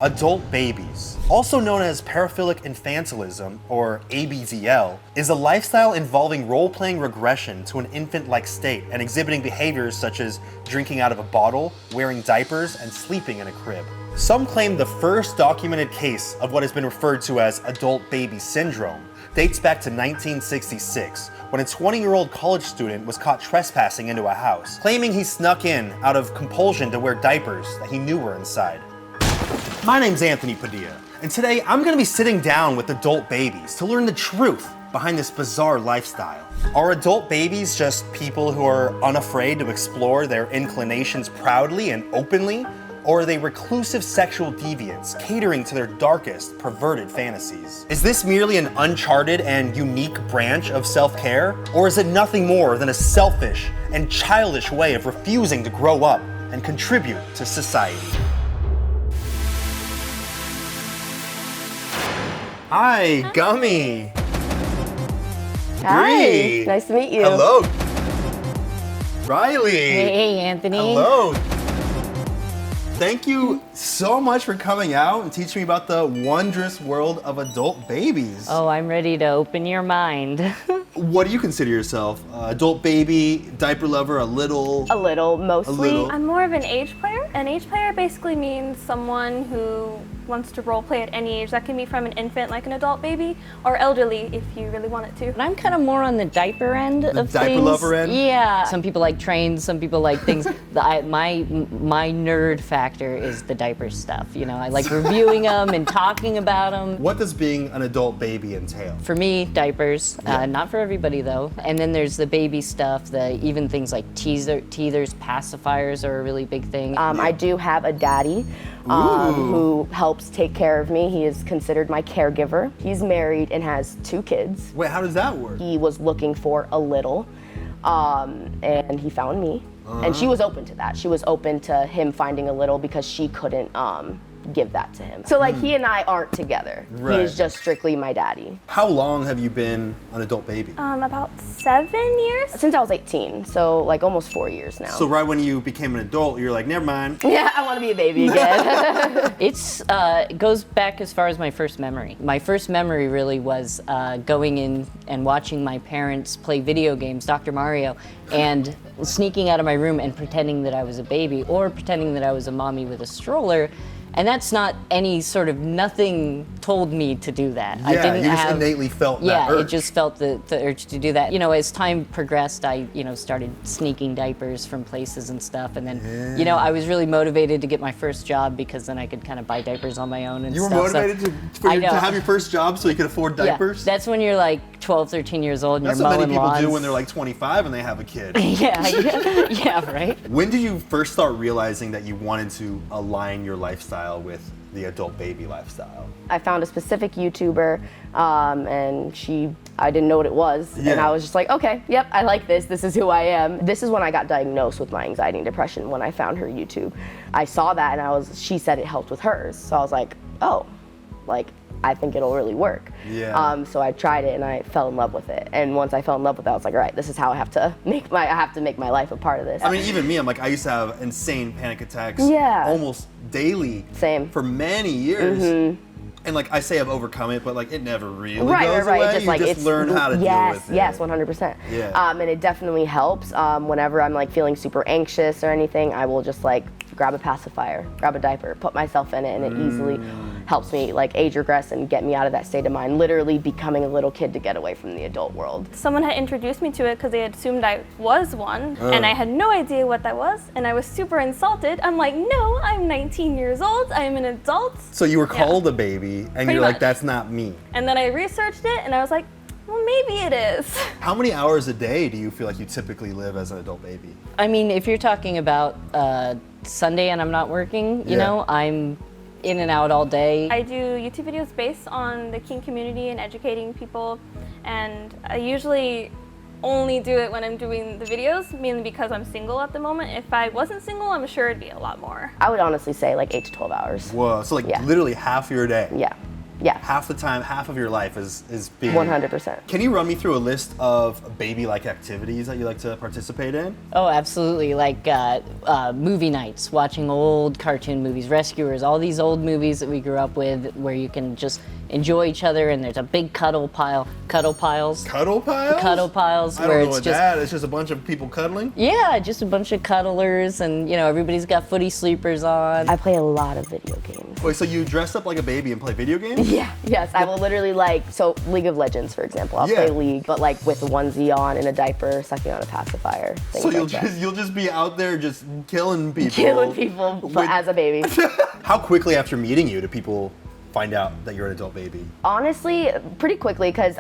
Adult babies, also known as paraphilic infantilism, or ABZL, is a lifestyle involving role-playing regression to an infant-like state and exhibiting behaviors such as drinking out of a bottle, wearing diapers, and sleeping in a crib. Some claim the first documented case of what has been referred to as adult baby syndrome dates back to 1966, when a 20-year-old college student was caught trespassing into a house, claiming he snuck in out of compulsion to wear diapers that he knew were inside. My name's Anthony Padilla, and today I'm going to be sitting down with adult babies to learn the truth behind this bizarre lifestyle. Are adult babies just people who are unafraid to explore their inclinations proudly and openly? Or are they reclusive sexual deviants catering to their darkest, perverted fantasies? Is this merely an uncharted and unique branch of self-care? Or is it nothing more than a selfish and childish way of refusing to grow up and contribute to society? Hi, Gummy. Hi, Bree. nice to meet you. Hello. Riley. Hey, Anthony. Hello. Thank you so much for coming out and teaching me about the wondrous world of adult babies. Oh, I'm ready to open your mind. What do you consider yourself? Adult baby, diaper lover, a little? A little, mostly. A little. I'm more of an age player. An age player basically means someone who wants to role play at any age. That can be from an infant, like an adult baby, or elderly if you really want it to. And I'm kind of more on the diaper end of things. The diaper lover end? Yeah. Some people like trains, some people like things. My nerd factor is the diaper stuff. You know, I like reviewing them and talking about them. What does being an adult baby entail? For me, diapers. Not for everybody though. And then there's the baby stuff, even things like teethers, pacifiers are a really big thing. I do have a daddy who helps take care of me. He is considered my caregiver. He's married and has 2 kids. Wait, how does that work? He was looking for a little, and he found me. And she was open to that. She was open to him finding a little because she couldn't give that to him. So like he and I aren't together. Right. He is just strictly my daddy. How long have you been an adult baby? About 7 years. Since I was 18, so like almost 4 years now. So right when you became an adult, you're like, never mind. Yeah, I want to be a baby again. It goes back as far as my first memory. My first memory really was going in and watching my parents play video games, Dr. Mario, and sneaking out of my room and pretending that I was a baby or pretending that I was a mommy with a stroller. And that's not any sort of, nothing told me to do that. Yeah, you just innately felt that urge. It just felt the urge to do that. You know, as time progressed, I, started sneaking diapers from places and stuff. And then, I was really motivated to get my first job because then I could kind of buy diapers on my own and stuff. You were motivated to have your first job so you could afford diapers? Yeah, that's when you're like 12, 13 years old and that's you're mowing what many people lawns. do when they're like 25 and they have a kid. yeah, right? When did you first start realizing that you wanted to align your lifestyle with the adult baby lifestyle? I found a specific YouTuber, and I didn't know what it was, and I was just like, okay, yep, I like this. This is who I am. This is when I got diagnosed with my anxiety and depression, when I found her YouTube. I saw that, and she said it helped with hers. So I was like, oh, I think it'll really work. Yeah. So I tried it and I fell in love with it. And once I fell in love with it, I was like, all right, this is how I have to make my life a part of this. I mean, even me, I used to have insane panic attacks almost daily. Same. For many years. Mm-hmm. And I say I've overcome it, but it never really goes right. away. Just you just learn how to deal with it. Yes, 100%. Yeah. And it definitely helps. Whenever I'm feeling super anxious or anything, I will just grab a pacifier, grab a diaper, put myself in it, and it easily helps me age regress and get me out of that state of mind, literally becoming a little kid to get away from the adult world. Someone had introduced me to it because they had assumed I was one, and I had no idea what that was, and I was super insulted. I'm like, no, I'm 19 years old, I'm an adult. So you were called a baby, and Pretty you're like, much. that's not me. And then I researched it, and I was like, well, maybe it is. How many hours a day do you feel like you typically live as an adult baby? I mean, if you're talking about Sunday and I'm not working, I'm in and out all day. I do YouTube videos based on the kink community and educating people, and I usually only do it when I'm doing the videos, mainly because I'm single at the moment. If I wasn't single, I'm sure it'd be a lot more. I would honestly say 8 to 12 hours. Whoa, so literally half your day. Yeah. Yeah. Half the time, half of your life is being 100%. Can you run me through a list of baby-like activities that you like to participate in? Oh, absolutely. Like movie nights, watching old cartoon movies, Rescuers, all these old movies that we grew up with where you can just enjoy each other and there's a big cuddle piles. Cuddle piles? Cuddle piles I where don't know it's what just that. It's just a bunch of people cuddling? yeah, just a bunch of cuddlers and everybody's got footy sleepers on. I play a lot of video games. Wait, so you dress up like a baby and play video games? Yeah, yes, I will literally League of Legends, for example. I'll Yeah. play League, but like with a onesie on and a diaper, sucking on a pacifier. Things So like that. you'll just be out there just killing people. Killing people, but as a baby. How quickly after meeting you do people find out that you're an adult baby? Honestly, pretty quickly, because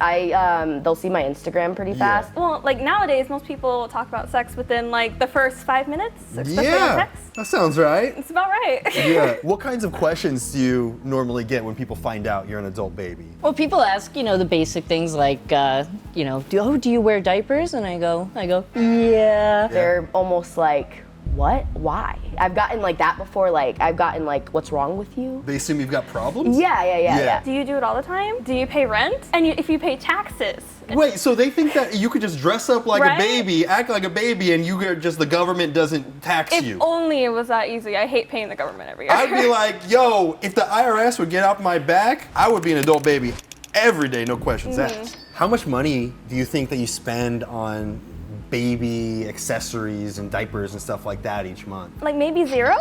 they'll see my Instagram pretty fast. Well, like nowadays, most people talk about sex within like the first 5 minutes, especially in Yeah, text. that sounds right. It's about right. Yeah. What kinds of questions do you normally get when people find out you're an adult baby? Well, people ask, the basic things like, do you wear diapers? And I go, yeah. They're almost like, what? Why? I've gotten like that before. Like I've gotten like, what's wrong with you? They assume you've got problems? Yeah. Do you do it all the time? Do you pay rent? And if you pay taxes? Wait, so they think that you could just dress up like Right? a baby, act like a baby, and the government doesn't tax If you? only it was that easy. I hate paying the government every year. I'd be like, yo, if the IRS would get off my back, I would be an adult baby every day, no questions asked. How much money do you think that you spend on baby accessories and diapers and stuff like that each month? Like maybe zero?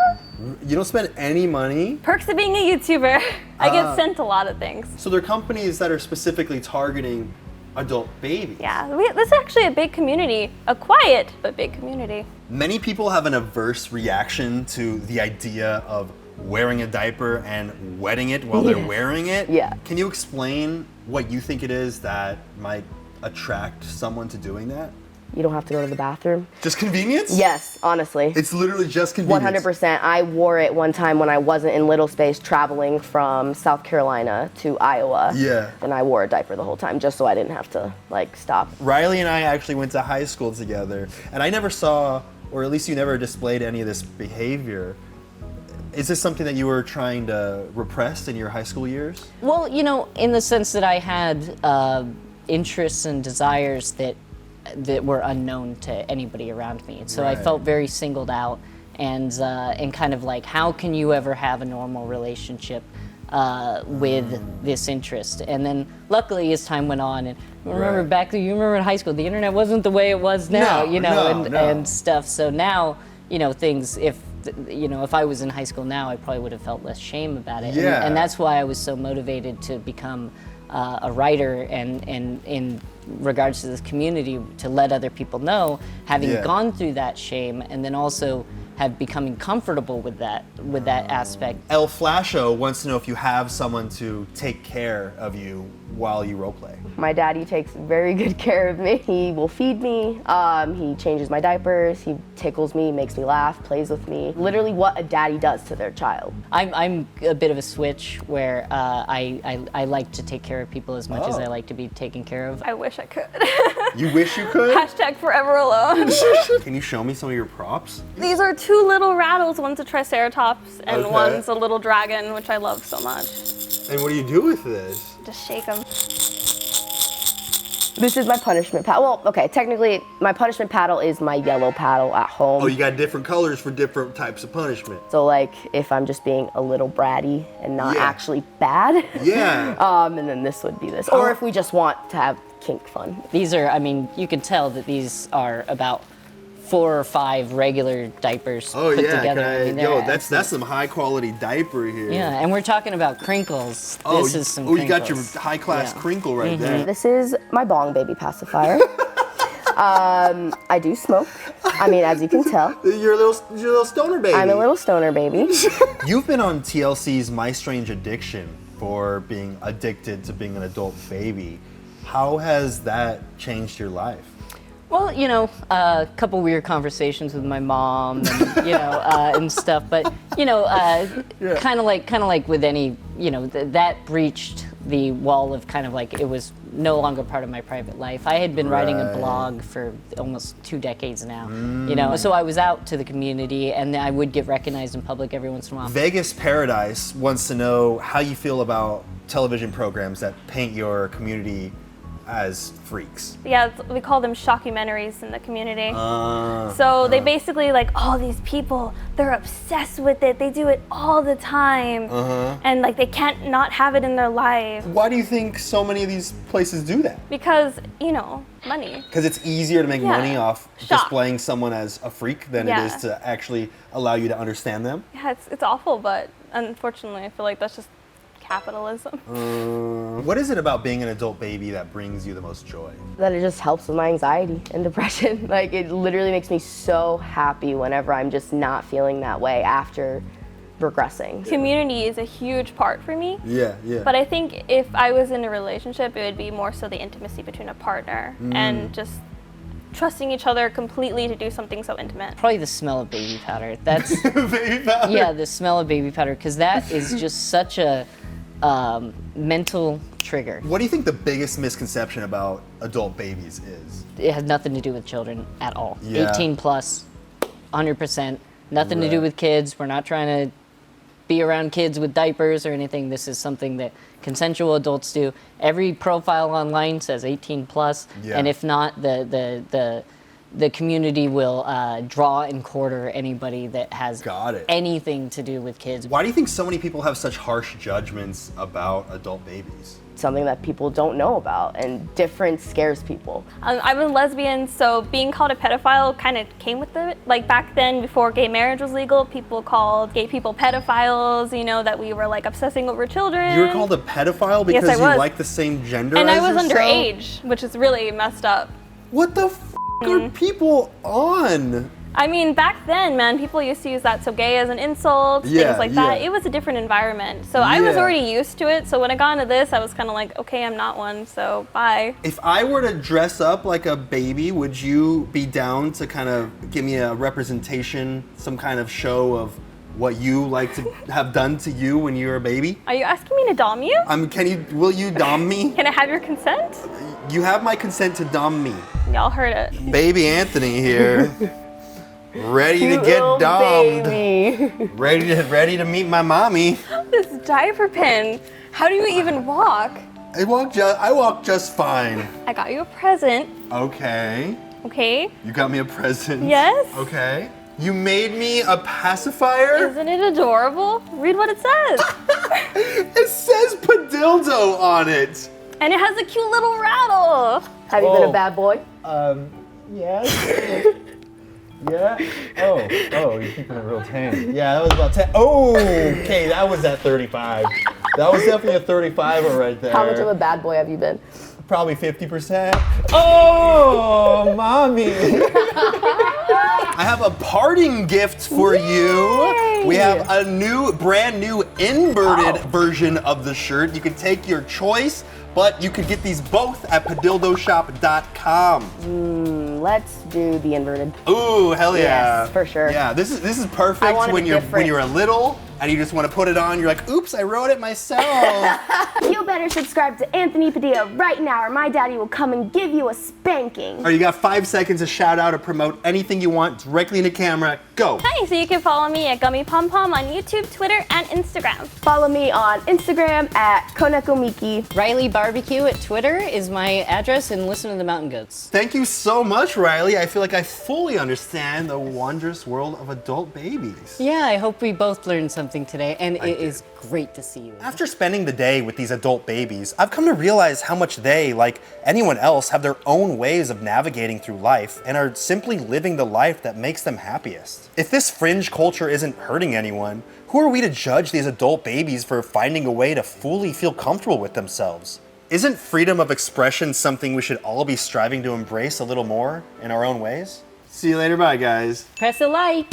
You don't spend any money? Perks of being a YouTuber. I get sent a lot of things. So there are companies that are specifically targeting adult babies. Yeah, this is actually a big community. A quiet but big community. Many people have an averse reaction to the idea of wearing a diaper and wetting it while they're wearing it. Yeah. Can you explain what you think it is that might attract someone to doing that? You don't have to go to the bathroom. Just convenience? Yes, honestly. It's literally just convenience. 100%. I wore it one time when I wasn't in Little Space traveling from South Carolina to Iowa. Yeah. And I wore a diaper the whole time just so I didn't have to stop. Riley and I actually went to high school together, and I never saw, or at least you never displayed any of this behavior. Is this something that you were trying to repress in your high school years? Well, in the sense that I had interests and desires that were unknown to anybody around me. And so I Right. felt very singled out and kind of like, how can you ever have a normal relationship with this interest? And then luckily as time went on, and remember Right. you remember in high school, the internet wasn't the way it was now, No, no. and stuff. So now, things, if I was in high school now, I probably would have felt less shame about it. Yeah. And that's why I was so motivated to become a writer and in regards to this community, to let other people know, having Yeah. gone through that shame and then also have becoming comfortable with that aspect. El Flasho wants to know if you have someone to take care of you while you roleplay. My daddy takes very good care of me. He will feed me, he changes my diapers, he tickles me, makes me laugh, plays with me. Literally what a daddy does to their child. I'm a bit of a switch where I like to take care of people as much as I like to be taken care of. I wish I could. You wish you could? Hashtag forever alone. Can you show me some of your props? These are two little rattles. One's a triceratops and Okay. one's a little dragon, which I love so much. And what do you do with this? Just shake them. This is my punishment paddle. Well, okay, technically my punishment paddle is my yellow paddle at home. Oh, you got different colors for different types of punishment. So like if I'm just being a little bratty and not Yeah. actually bad. Yeah. And then this would be this. Or if we just want to have kink fun. These are, you can tell that these are about 4 or 5 regular diapers Oh put yeah, together. yo, that's some high quality diaper here. Yeah, and we're talking about crinkles. Oh, This is some you crinkles. got your high class Yeah. crinkle right there. This is my bong baby pacifier. I do smoke. As you can tell. You're a little stoner baby. I'm a little stoner baby. You've been on TLC's My Strange Addiction for being addicted to being an adult baby. How has that changed your life? Well, a couple weird conversations with my mom, and and stuff. But kind of like with any, that breached the wall of kind of like it was no longer part of my private life. I had been writing a blog for almost 2 decades now, you know, so I was out to the community and I would get recognized in public every once in a while. Vegas Paradise wants to know how you feel about television programs that paint your community as freaks. Yeah, we call them shockumentaries in the community. So they basically like, oh, these people, they're obsessed with it. They do it all the time. And like they can't not have it in their life. Why do you think so many of these places do that? Because, you know, money. Because it's easier to make money off Shock. displaying someone as a freak than it is to actually allow you to understand them? Yeah, it's awful, but unfortunately I feel like that's just capitalism. What is it about being an adult baby that brings you the most joy? That it just helps with my anxiety and depression. Like, it literally makes me so happy whenever I'm just not feeling that way after regressing. Community is a huge part for me. Yeah. But I think if I was in a relationship, it would be more so the intimacy between a partner and just trusting each other completely to do something so intimate. Probably the smell of baby powder. That's Baby powder. yeah, the smell of baby powder, because that is just such a mental trigger. What do you think the biggest misconception about adult babies is? It has nothing to do with children at all. Yeah. 18 plus, 100%. Nothing to do with kids. We're not trying to be around kids with diapers or anything. This is something that consensual adults do. Every profile online says 18 plus, and if not, the community will draw and quarter anybody that has anything to do with kids. Why do you think so many people have such harsh judgments about adult babies? Something that people don't know about, and different scares people. I'm a lesbian, so being called a pedophile kind of came with it. Like back then, before gay marriage was legal, people called gay people pedophiles, you know, that we were like obsessing over children. You were called a pedophile because Yes, I was. you like the same gender And as I was yourself? underage, which is really messed up. What the f*** are people on? I mean, back then, man, people used to use that so gay as an insult, things like that. It was a different environment. So I was already used to it. So when I got into this, I was kind of like, okay, I'm not one, so bye. If I were to dress up like a baby, would you be down to kind of give me a representation, some kind of show of what you like to have done to you when you were a baby? Are you asking me to dom you? Will you dom me? Can I have your consent? You have my consent to dom me. Y'all heard it. Baby Anthony here. Ready to get dommed. Ready to meet my mommy. This diaper pin. How do you even walk? I walk just fine. I got you a present. Okay. Okay. You got me a present. Yes. Okay. You made me a pacifier? Isn't it adorable? Read what it says. It says Padildo on it. And it has a cute little rattle. Have you been a bad boy? Yes. Yeah? Oh, you're keeping it real tame. Yeah, that was about 10. Oh, okay, that was at 35. That was definitely a 35er right there. How much of a bad boy have you been? Probably 50%. Oh, mommy. I have a parting gift for you. We have a brand new inverted version of the shirt. You can take your choice, but you could get these both at padildoshop.com. Let's do the inverted. Ooh, hell yeah. Yes, for sure. Yeah, this is perfect when you're a little and you just want to put it on. You're like, oops, I wrote it myself. You better subscribe to Anthony Padilla right now, or my daddy will come and give you a spanking. All right, you got 5 seconds to shout out or promote anything you want directly into camera. Go. Hi, so you can follow me at Gummy Pom Pom on YouTube, Twitter, and Instagram. Follow me on Instagram at Konekomiki. Riley Barbecue at Twitter is my address, and listen to the Mountain Goats. Thank you so much, Riley. I feel like I fully understand the wondrous world of adult babies. Yeah, I hope we both learned something today, and it is great to see you. After spending the day with these adult babies, I've come to realize how much they, like anyone else, have their own ways of navigating through life and are simply living the life that makes them happiest. If this fringe culture isn't hurting anyone, who are we to judge these adult babies for finding a way to fully feel comfortable with themselves? Isn't freedom of expression something we should all be striving to embrace a little more in our own ways? See you later, bye guys. Press a like.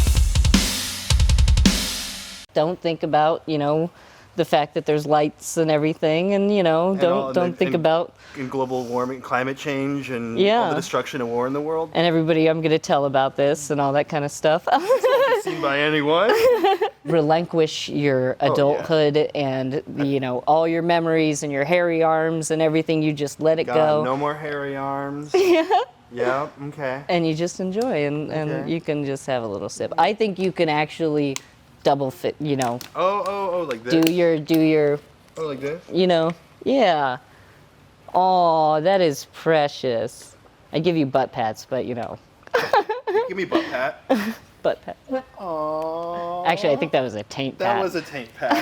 Don't think about, the fact that there's lights and everything, and don't think about global warming, climate change, and Yeah. all the destruction and war in the world. and everybody I'm gonna tell about this and all that kind of stuff. seen by anyone. Relinquish your adulthood and, you know, all your memories and your hairy arms and everything. You just let it God, go. no more hairy arms. Yeah, okay. And you just enjoy, and Okay. you can just have a little sip. I think you can actually double fit, you know, Oh, like this? do your, Oh, like this? you know, yeah. Oh, that is precious. I give you butt pats, but you know, Give me butt pat. butt pat. Aww. Actually, I think that was a taint pat. That was a taint pat.